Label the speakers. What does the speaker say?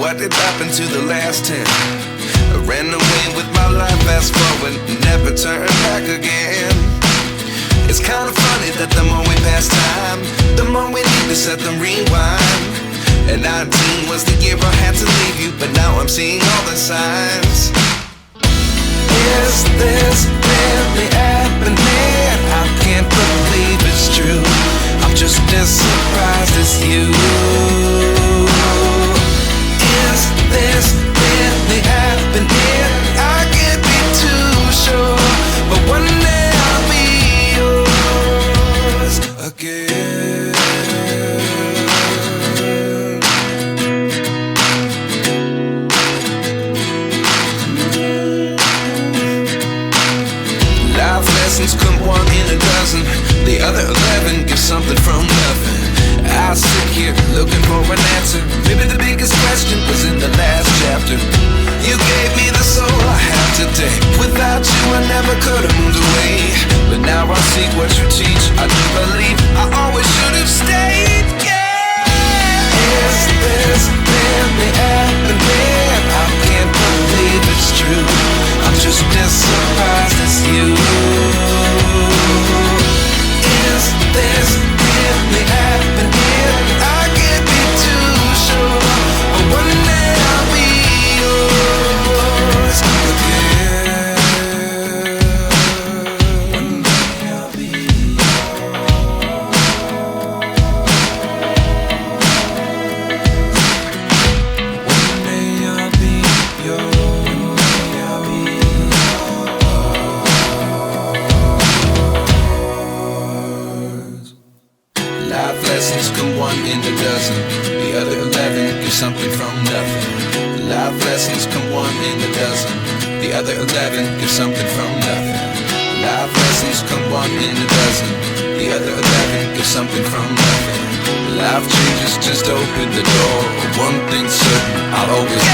Speaker 1: what did happen to the last 10? I ran away with my life, fast forward, never turn back again. It's kind of funny that the more we pass time, the more we need to set them rewind. And 19 was the year I had to leave you, but now I'm seeing all the signs. Is this really happening? I can't believe it's true. I'm just as surprised as you. Is this really happening? I can't be too sure, but one day I'll be yours again. Life lessons come one in a dozen, the other 11 give something from nothing. I sit here looking for an answer. Maybe the biggest question was in the last chapter. You gave me the soul I have today. Without you I never could have moved away. But now I see what you teach. I do believe I always should have stayed. Yeah. Is this really happening? I can't believe it's true. I'm just as surprised as you. Is this really happening? I can't be too sure, but one day I'll be yours again. One day I'll be yours. One day I'll be yours. Life lessons come one in a dozen, the other 11 give something from nothing. Life lessons come one in a dozen, the other 11 give something from nothing. Life lessons come one in a dozen, the other 11 give something from nothing. Life changes just open the door. One thing's certain, I'll always